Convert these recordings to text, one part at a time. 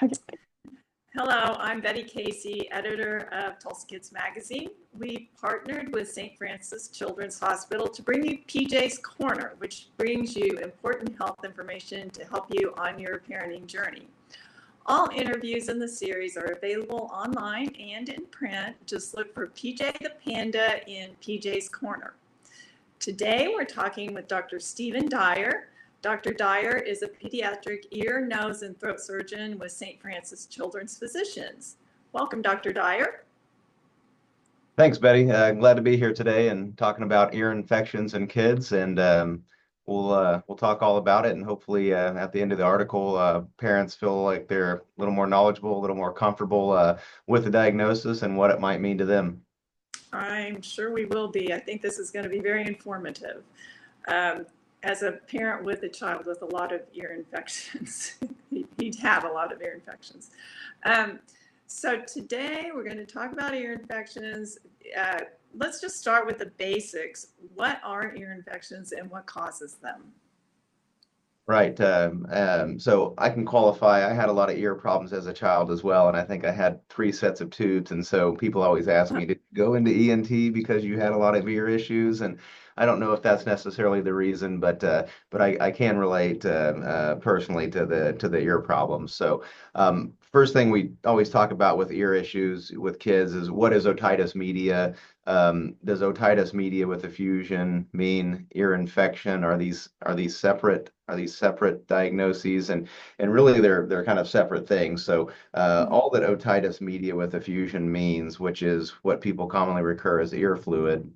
Okay. Hello, I'm Betty Casey, editor of Tulsa Kids Magazine. We partnered with St. Francis Children's Hospital to bring you PJ's Corner, which brings you important health information to help you on your parenting journey. All interviews in the series are available online and in print. Just look for PJ the Panda in PJ's Corner. Today, we're talking with Dr. Stephen Dyer. Dr. Dyer is a pediatric ear, nose, and throat surgeon with St. Francis Children's Physicians. Welcome, Dr. Dyer. Thanks, Betty. Glad to be here today and talking about ear infections in kids, and we'll talk all about it. And hopefully, at the end of the article, parents feel like they're a little more knowledgeable, a little more comfortable with the diagnosis and what it might mean to them. I'm sure we will be. I think this is going to be very informative. As a parent with a child with a lot of ear infections, he'd have a lot of ear infections. So today we're going to talk about ear infections. Let's just start with the basics. What are ear infections and what causes them? Right. So I can qualify. I had a lot of ear problems as a child as well, and I think I had 3 sets of tubes. And so people always ask me, did you go into ENT because you had a lot of ear issues? And I don't know if that's necessarily the reason, but I can relate personally to the ear problems. So first thing we always talk about with ear issues with kids is, what is otitis media? Does otitis media with effusion mean ear infection? Are these separate? Are these separate diagnoses? And really they're kind of separate things. So all that otitis media with effusion means, which is what people commonly recur as ear fluid,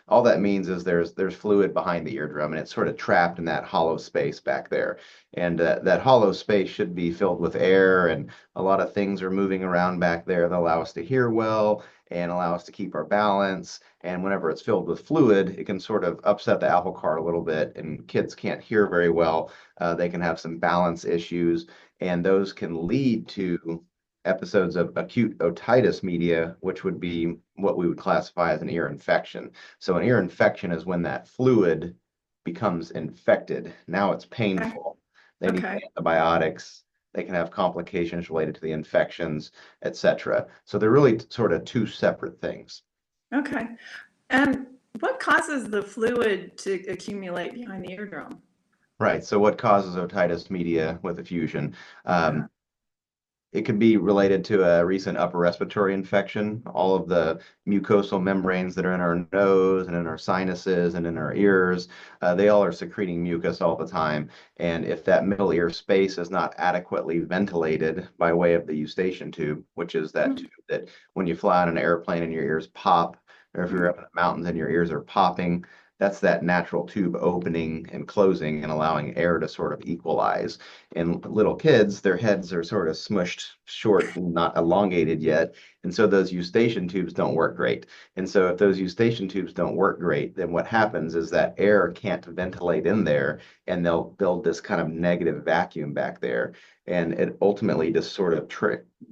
all that means is there's fluid behind the eardrum, and it's sort of trapped in that hollow space back there. And that hollow space should be filled with air, and a lot of things are moving around back there that allow us to hear well and allow us to keep our balance. And whenever it's filled with fluid, it can sort of upset the apple cart a little bit, and kids can't hear very well. They can have some balance issues, and those can lead to episodes of acute otitis media, which would be what we would classify as an ear infection. So an ear infection is when that fluid becomes infected. Now it's painful. They need antibiotics. They can have complications related to the infections, etc. So they're really sort of two separate things. Okay. And what causes the fluid to accumulate behind the eardrum? Right. So what causes otitis media with effusion? It could be related to a recent upper respiratory infection. All of the mucosal membranes that are in our nose and in our sinuses and in our ears, they all are secreting mucus all the time. And if that middle ear space is not adequately ventilated by way of the eustachian tube, which is that tube that when you fly on an airplane and your ears pop, or if you're up in the mountains and your ears are popping, that's that natural tube opening and closing and allowing air to sort of equalize. In little kids, their heads are sort of smushed short and not elongated yet. And so those eustachian tubes don't work great. And so if those eustachian tubes don't work great, then what happens is that air can't ventilate in there, and they'll build this kind of negative vacuum back there. And it ultimately just sort of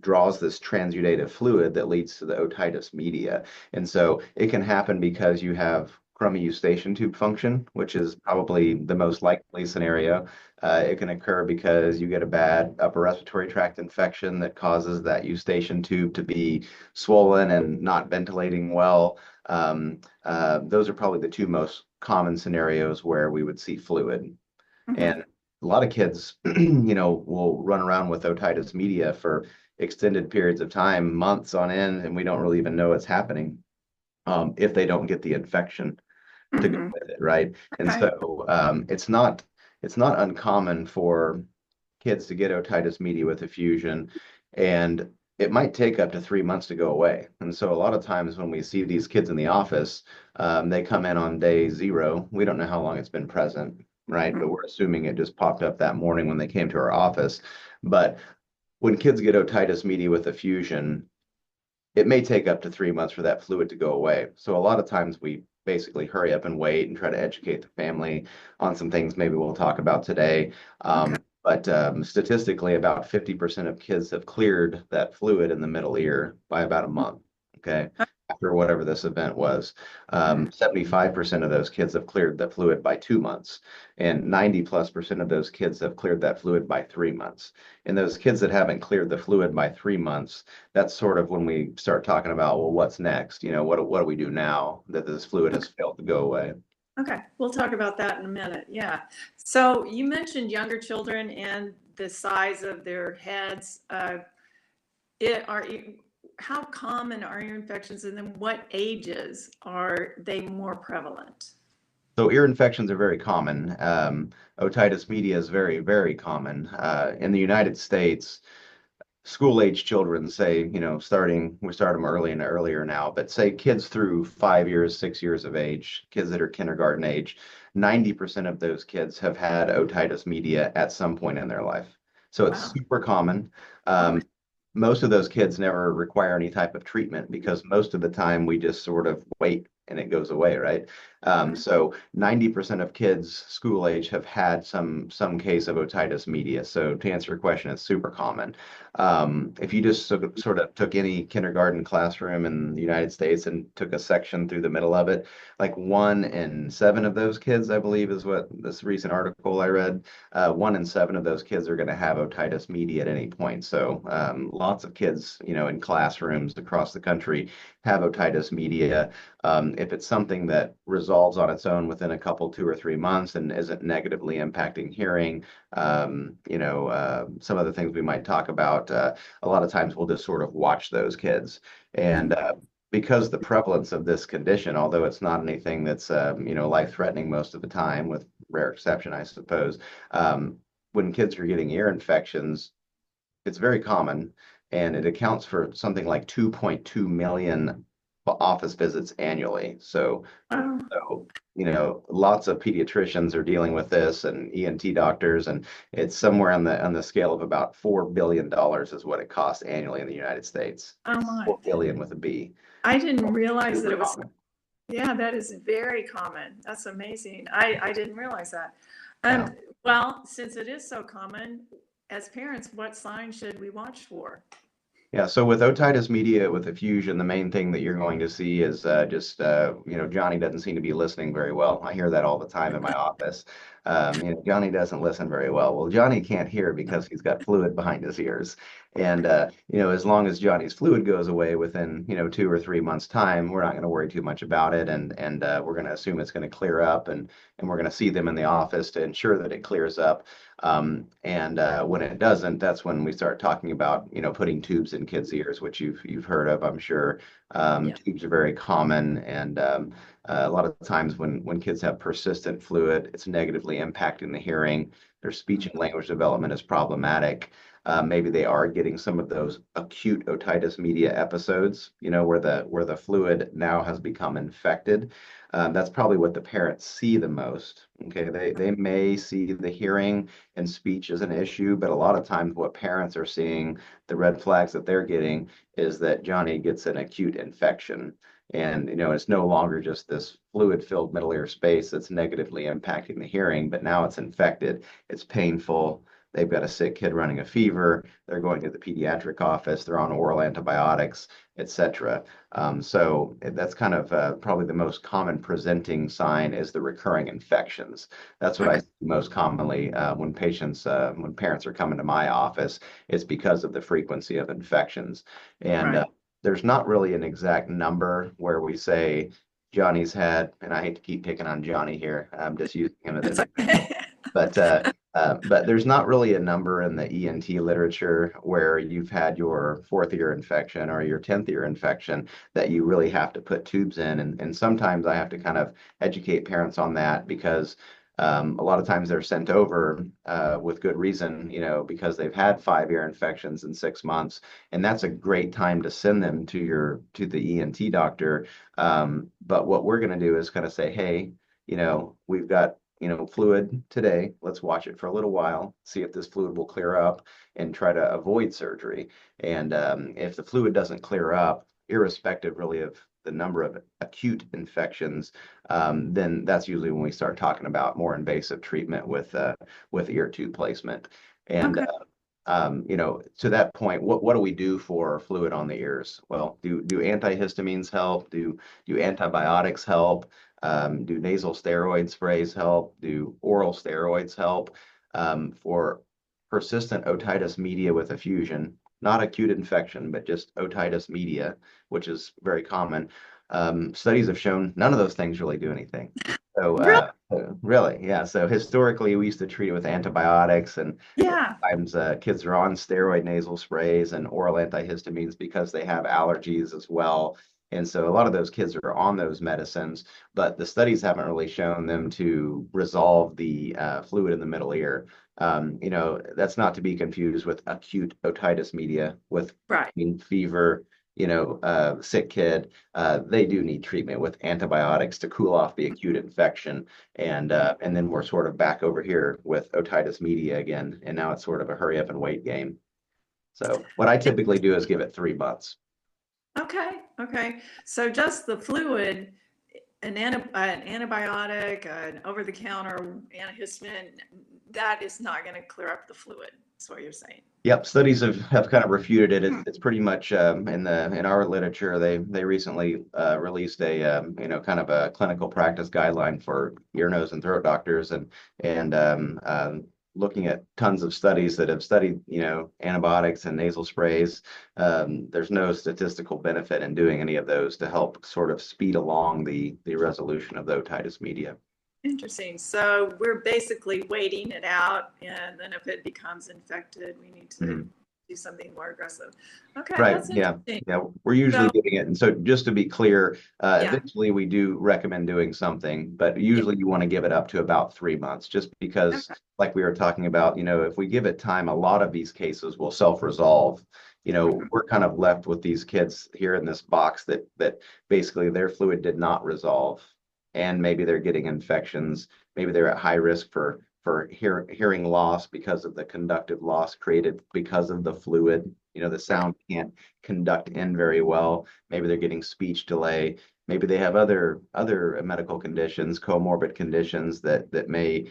draws this transudative fluid that leads to the otitis media. And so it can happen because you have crummy eustachian tube function, which is probably the most likely scenario. It can occur because you get a bad upper respiratory tract infection that causes that eustachian tube to be swollen and not ventilating well. Those are probably the two most common scenarios where we would see fluid. And a lot of kids, will run around with otitis media for extended periods of time, months on end, and we don't really even know it's happening if they don't get the infection to go with it, right? And so it's not uncommon for kids to get otitis media with effusion, and it might take up to 3 months to go away. And so a lot of times when we see these kids in the office, they come in on day 0. We don't know how long it's been present, right? But we're assuming it just popped up that morning when they came to our office. But when kids get otitis media with effusion, it may take up to 3 months for that fluid to go away. So a lot of times we basically hurry up and wait and try to educate the family on some things maybe we'll talk about today. But statistically, about 50% of kids have cleared that fluid in the middle ear by about a month, after after whatever this event was. 75% of those kids have cleared the fluid by 2 months, and 90+% of those kids have cleared that fluid by 3 months. And those kids that haven't cleared the fluid by 3 months, that's sort of when we start talking about, well, what's next? What do we do now that this fluid has failed to go away? Okay, we'll talk about that in a minute. Yeah. So you mentioned younger children and the size of their heads. It are How common are ear infections, and then what ages are they more prevalent? So ear infections are very common. Otitis media is very, very common. In the United States, school-age children, say, we start them early and earlier now, but say kids through 5 years, 6 years of age, kids that are kindergarten age, 90% of those kids have had otitis media at some point in their life. So it's Wow. super common. Okay. Most of those kids never require any type of treatment because most of the time we just sort of wait and it goes away, right? So 90% of kids school age have had some case of otitis media. So to answer your question, it's super common. If you just sort of took any kindergarten classroom in the United States and took a section through the middle of it, like 1 in 7 of those kids, I believe, is what this recent article I read. 1 in 7 of those kids are going to have otitis media at any point. So lots of kids, in classrooms across the country have otitis media. If it's something that resolves on its own within a couple, 2 or 3 months and isn't negatively impacting hearing, some of the things we might talk about, a lot of times we'll just sort of watch those kids. And because the prevalence of this condition, although it's not anything that's, life-threatening most of the time, with rare exception, I suppose, when kids are getting ear infections, it's very common, and it accounts for something like 2.2 million office visits annually. Wow. So, lots of pediatricians are dealing with this, and ENT doctors, and it's somewhere on the scale of about $4 billion is what it costs annually in the United States. Oh my. 4 billion with a B. I didn't realize that Super it was. common. Yeah, that is very common. That's amazing. I didn't realize that. Yeah. Well, since it is so common, as parents, what signs should we watch for? Yeah, so with otitis media with effusion, the main thing that you're going to see is Johnny doesn't seem to be listening very well. I hear that all the time in my office. Johnny doesn't listen very well. Well, Johnny can't hear because he's got fluid behind his ears. And, as long as Johnny's fluid goes away within, 2 or 3 months' time, we're not going to worry too much about it. And we're going to assume it's going to clear up, and we're going to see them in the office to ensure that it clears up. And when it doesn't, that's when we start talking about, putting tubes in kids' ears, which you've heard of, I'm sure. Yeah. Tubes are very common, and a lot of times when kids have persistent fluid, it's negatively impacting the hearing. Their speech and language development is problematic. Maybe they are getting some of those acute otitis media episodes, where the fluid now has become infected. That's probably what the parents see the most. Okay, they may see the hearing and speech as an issue, but a lot of times what parents are seeing, the red flags that they're getting, is that Johnny gets an acute infection. And, it's no longer just this fluid-filled middle ear space that's negatively impacting the hearing, but now it's infected. It's painful. They've got a sick kid running a fever. They're going to the pediatric office. They're on oral antibiotics, etc. So that's kind of probably the most common presenting sign is the recurring infections. That's what I Okay. see most commonly when parents are coming to my office. It's because of the frequency of infections. And Right. there's not really an exact number where we say Johnny's had, and I hate to keep picking on Johnny here. I'm just using him as It's an example. okay. But there's not really a number in the ENT literature where you've had your fourth ear infection or your 10th ear infection that you really have to put tubes in. And sometimes I have to kind of educate parents on that because a lot of times they're sent over with good reason, because they've had 5 ear infections in 6 months. And that's a great time to send them to the ENT doctor. But what we're going to do is kind of say, hey, we've got fluid today. Let's watch it for a little while, see if this fluid will clear up and try to avoid surgery. And if the fluid doesn't clear up, irrespective really of the number of acute infections, then that's usually when we start talking about more invasive treatment with ear tube placement. And Okay. To that point, what do we do for fluid on the ears? Well, do antihistamines help? Do antibiotics help? Do nasal steroid sprays help? Do oral steroids help? For persistent otitis media with effusion, not acute infection, but just otitis media, which is very common. Studies have shown none of those things really do anything. So, Really? really, yeah. So historically, we used to treat it with antibiotics, and Yeah. sometimes kids are on steroid nasal sprays and oral antihistamines because they have allergies as well. And so a lot of those kids are on those medicines, but the studies haven't really shown them to resolve the fluid in the middle ear. That's not to be confused with acute otitis media with Right. fever, sick kid. They do need treatment with antibiotics to cool off the acute infection. And then we're sort of back over here with otitis media again, and now it's sort of a hurry up and wait game. So what I typically do is give it 3 months. Okay. Okay. So just the fluid, an antibiotic, an over-the-counter antihistamine, that is not going to clear up the fluid. That's what you're saying. Yep, studies have kind of refuted it. Hmm. It's pretty much in our literature. They recently released a kind of a clinical practice guideline for ear, nose, and throat doctors, and looking at tons of studies that have studied antibiotics and nasal sprays. There's no statistical benefit in doing any of those to help sort of speed along the resolution of the otitis media. Interesting. So we're basically waiting it out, and then if it becomes infected, we need to Mhm. do something more aggressive. Okay, Right. that's Yeah. interesting. Yeah. We're usually So, giving it. And so just to be clear, yeah, eventually we do recommend doing something, but yeah, usually you want to give it up to about 3 months, just because, okay, like we were talking about, if we give it time, a lot of these cases will self-resolve. mhm, We're kind of left with these kids here in this box that basically their fluid did not resolve, and maybe they're getting infections. Maybe they're at high risk for hearing loss because of the conductive loss created because of the fluid. The right, sound can't conduct in very well. Maybe they're getting speech delay. Maybe they have other medical conditions, comorbid conditions that may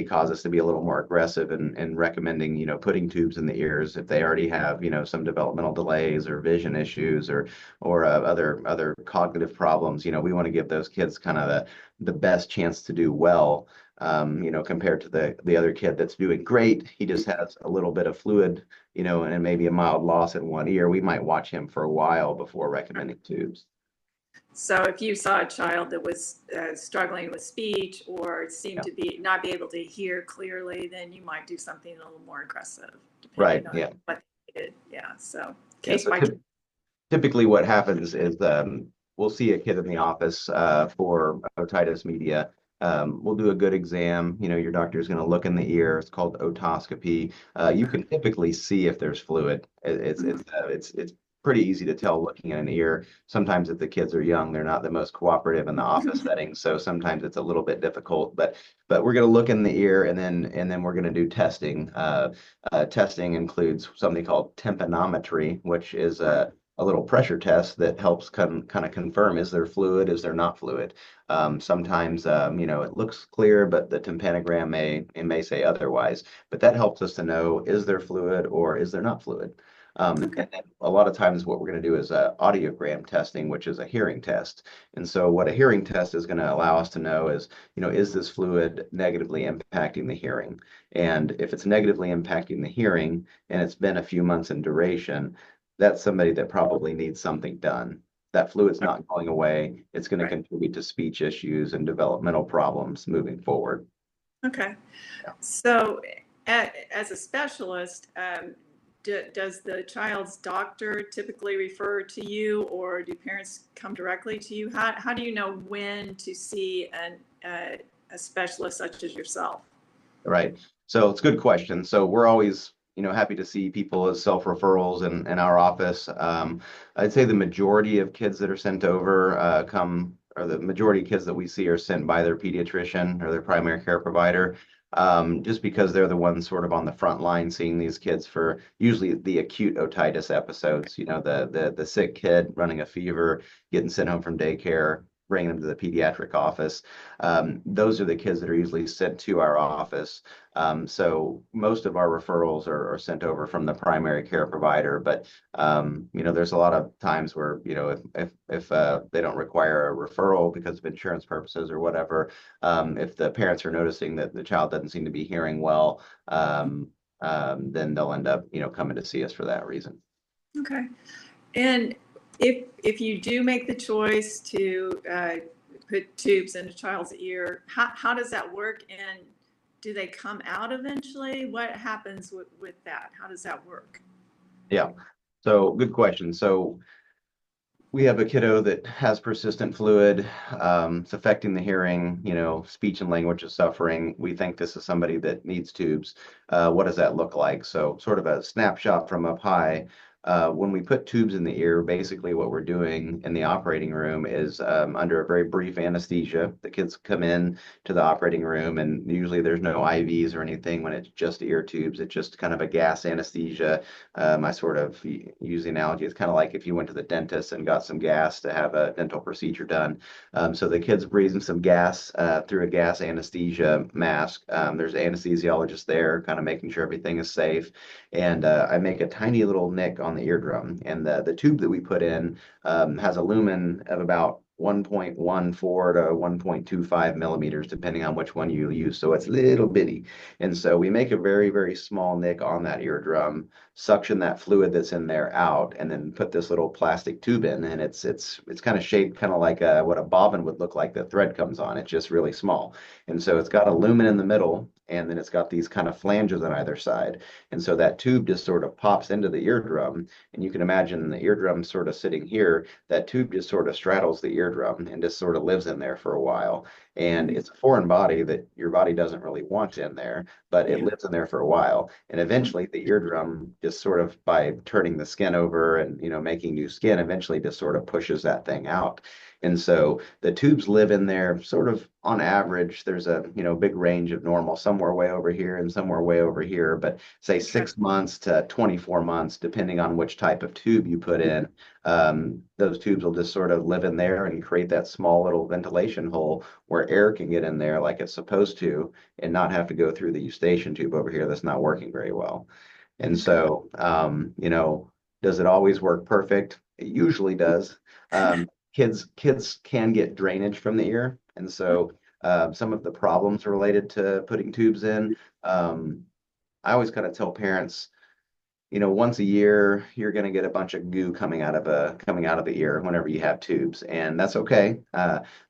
cause us to be a little more aggressive in recommending putting tubes in the ears if they already have some developmental delays or vision issues or other cognitive problems. We want to give those kids kind of the best chance to do well, compared to the other kid that's doing great. He just has a little bit of fluid, and maybe a mild loss in one ear. We might watch him for a while before right. recommending tubes. So if you saw a child that was struggling with speech or seemed Yeah. to be not be able to hear clearly, then you might do something a little more aggressive, Right. depending on Yeah. what they did. Yeah. So Yeah. case So by case. typically what happens is we'll see a kid in the office for otitis media. We'll do a good exam. Your doctor is going to look in the ear. It's called otoscopy. You can typically see if there's fluid. It's pretty easy to tell looking at an ear. Sometimes if the kids are young, they're not the most cooperative in the office setting, so sometimes it's a little bit difficult. But we're going to look in the ear, and then we're going to do testing. Testing includes something called tympanometry, which is a little pressure test that helps kind of confirm, is there fluid, is there not fluid. Sometimes it looks clear, but the tympanogram may say otherwise. But that helps us to know, is there fluid or is there not fluid. Okay. And then a lot of times what we're going to do is audiogram testing, which is a hearing test. And so what a hearing test is going to allow us to know is this fluid negatively impacting the hearing? And if it's negatively impacting the hearing and it's been a few months in duration, that's somebody that probably needs something done. That fluid's not going away. It's going to Right. contribute to speech issues and developmental problems moving forward. Okay. Yeah. So, as a specialist, does the child's doctor typically refer to you, or do parents come directly to you? How do you know when to see a specialist such as yourself? Right. So it's a good question. So we're always, happy to see people as self-referrals in our office. I'd say the majority of kids that are sent over or the majority of kids that we see are sent by their pediatrician or their primary care provider, just because they're the ones sort of on the front line seeing these kids for usually the acute otitis episodes, the sick kid running a fever, getting sent home from daycare, bringing them to the pediatric office. Those are the kids that are usually sent to our office. So most of our referrals are sent over from the primary care provider, but there's a lot of times where, if they don't require a referral because of insurance purposes or whatever, if the parents are noticing that the child doesn't seem to be hearing well, then they'll end up, coming to see us for that reason. Okay. And if you do make the choice to put tubes in a child's ear, how does that work? And do they come out eventually? What happens with that? How does that work? Yeah. So good question. So we have a kiddo that has persistent fluid. It's affecting the hearing, speech and language is suffering. We think this is somebody that needs tubes. What does that look like? So sort of a snapshot from up high. When we put tubes in the ear, basically what we're doing in the operating room is under a very brief anesthesia. The kids come in to the operating room, and usually there's no IVs or anything when it's just ear tubes. It's just kind of a gas anesthesia. I sort of use the analogy. It's kind of like if you went to the dentist and got some gas to have a dental procedure done. So the kid's breathing some gas through a gas anesthesia mask. There's an anesthesiologist there, kind of making sure everything is safe. And I make a tiny little nick on the eardrum. And the tube that we put in has a lumen of about 1.14 to 1.25 millimeters, depending on which one you use. So it's little bitty. And so we make a very, very small nick on that eardrum, suction that fluid that's in there out, and then put this little plastic tube in. And it's kind of shaped kind of like what a bobbin would look like. The thread comes on. It's just really small. And so it's got a lumen in the middle, and then it's got these kind of flanges on either side. And so that tube just sort of pops into the eardrum. And you can imagine the eardrum sort of sitting here. That tube just sort of straddles the eardrum and just sort of lives in there for a while. And it's a foreign body that your body doesn't really want in there, but it lives in there for a while. And eventually the eardrum just sort of, by turning the skin over and, making new skin, eventually just sort of pushes that thing out. And so the tubes live in there sort of on average. There's a big range of normal, somewhere way over here and somewhere way over here, but say 6 months to 24 months, depending on which type of tube you put in. Those tubes will just sort of live in there and create that small little ventilation hole where air can get in there like it's supposed to, and not have to go through the eustachian tube over here that's not working very well. And so, does it always work perfect? It usually does. Kids can get drainage from the ear, and so some of the problems related to putting tubes in. I always kind of tell parents, once a year you're going to get a bunch of goo coming out of the ear whenever you have tubes, and that's okay.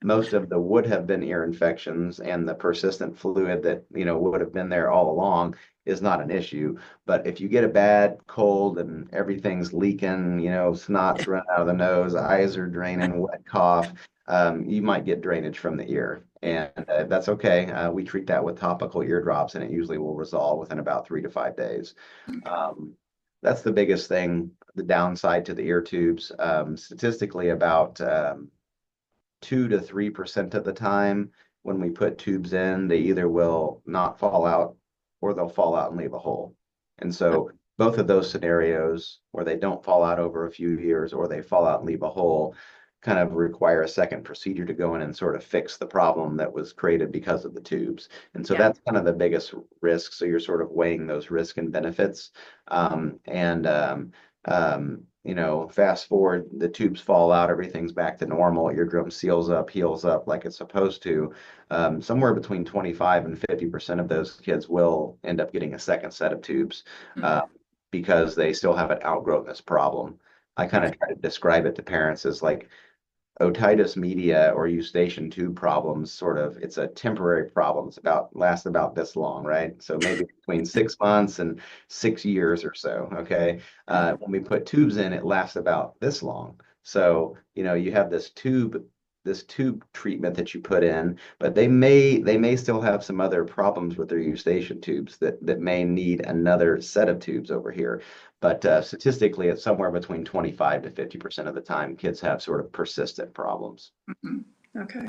Most of the would have been ear infections, and the persistent fluid that would have been there all along is not an issue. But if you get a bad cold and everything's leaking, snot's running out of the nose, eyes are draining, wet cough, you might get drainage from the ear. And that's okay. We treat that with topical ear drops, and it usually will resolve within about 3 to 5 days. That's the biggest thing, the downside to the ear tubes. Statistically, about 2 to 3% of the time when we put tubes in, they either will not fall out or they'll fall out and leave a hole. And so both of those scenarios, where they don't fall out over a few years or they fall out and leave a hole, kind of require a second procedure to go in and sort of fix the problem that was created because of the tubes. And so that's kind of the biggest risk. So you're sort of weighing those risks and benefits. Fast forward, the tubes fall out, everything's back to normal, eardrum seals up, heals up like it's supposed to. Somewhere between 25 and 50% of those kids will end up getting a second set of tubes because they still haven't outgrown this problem. I kind of try to describe it to parents as like otitis media or eustachian tube problems. Sort of, it's a temporary problem. It's lasts about this long, right? So maybe between 6 months and 6 years or so. Okay. When we put tubes in, it lasts about this long. So, you have this tube treatment that you put in, but they may still have some other problems with their eustachian tubes that may need another set of tubes over here. But statistically, it's somewhere between 25 to 50% of the time kids have sort of persistent problems. Okay.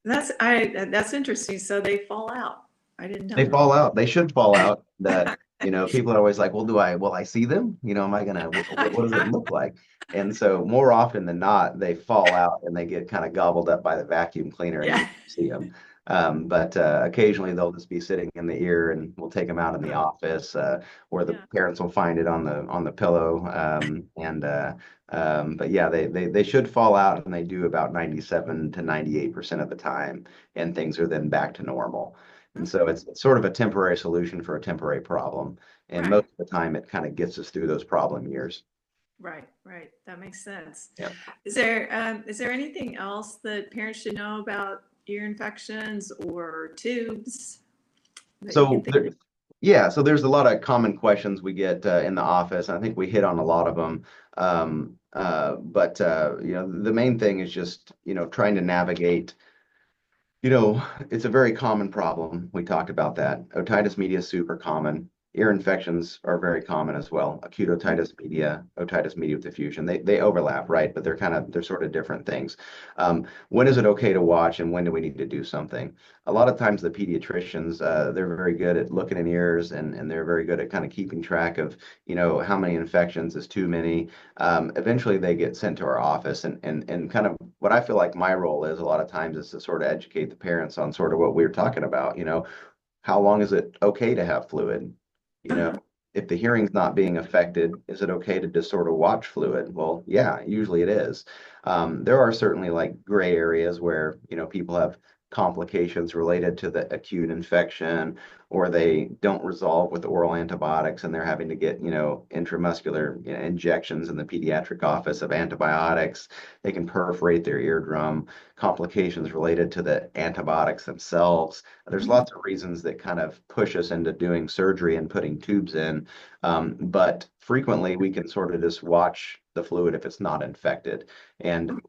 That's interesting. So they fall out. I didn't know They that. fall out. They should fall out. That People are always like, well, will I see them? Am I gonna, what does it look like? And so more often than not, they fall out and they get kind of gobbled up by the vacuum cleaner and you Yeah. don't see them. But occasionally they'll just be sitting in the ear and we'll take them out in the office, or the Yeah. parents will find it on the pillow. But yeah, they should fall out and they do about 97 to 98% of the time, and things are then back to normal. And so Okay. it's sort of a temporary solution for a temporary problem. And Right. most of the time, it kind of gets us through those problem years. Right. Right. That makes sense. Yeah. Is there anything else that parents should know about ear infections or tubes that you can So think there, yeah, so there's a lot of common questions we get in the office. I think we hit on a lot of them. But the main thing is just, trying to navigate. It's a very common problem. We talked about that. Otitis media is super common. Ear infections are very common as well. Acute of? otitis media with diffusion. They overlap, right? But they're sort of different things. When is it okay to watch, and when do we need to do something? A lot of times the pediatricians, they're very good at looking in ears, and they're very good at kind of keeping track of, how many infections is too many. Eventually they get sent to our office, and kind of what I feel like my role is a lot of times is to sort of educate the parents on sort of what we are talking about. How long is it okay to have fluid? You know, Uh-huh. if the hearing's not being affected, is it okay to just sort of watch fluid? Well, yeah, usually it is. There are certainly like gray areas where, people have complications related to the acute infection, or they don't resolve with oral antibiotics and they're having to get, intramuscular, injections in the pediatric office of antibiotics. They can perforate their eardrum, complications related to the antibiotics themselves. There's Mhm. lots of reasons that kind of push us into doing surgery and putting tubes in. But frequently we can sort of just watch the fluid if it's not infected. And,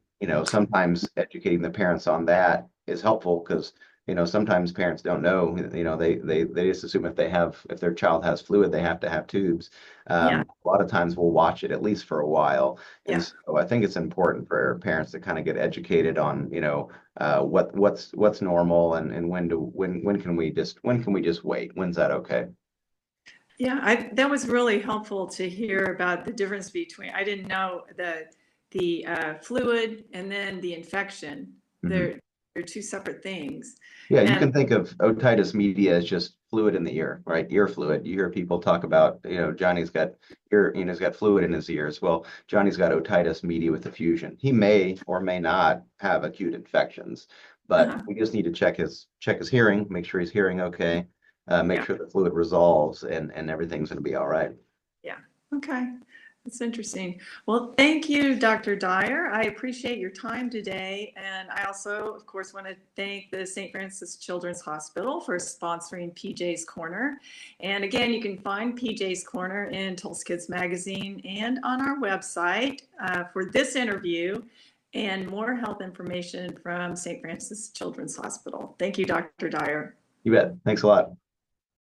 sometimes educating the parents on that is helpful because, sometimes parents don't know, they just assume if their child has fluid, they have to have tubes. Yeah. A lot of times we'll watch it at least for a while. And Yeah. so I think it's important for parents to kind of get educated on, what's normal, and when can we just wait? When's that okay? Yeah, that was really helpful to hear about the difference between, I didn't know the fluid and then the infection. Mhm. They're two separate things. Yeah, you And can think of otitis media as just fluid in the ear, right? Ear fluid. You hear people talk about, Johnny's got he's got fluid in his ears. Well, Johnny's got otitis media with effusion. He may or may not have acute infections, but uh we just need to check his hearing, make sure he's hearing okay, make yeah, sure the fluid resolves, and everything's going to be all right. yeah. Okay. That's interesting. Well, thank you, Dr. Dyer. I appreciate your time today. And I also, of course, want to thank the St. Francis Children's Hospital for sponsoring PJ's Corner. And again, you can find PJ's Corner in Tulsa Kids Magazine and on our website for this interview and more health information from St. Francis Children's Hospital. Thank you, Dr. Dyer. You bet. Thanks a lot.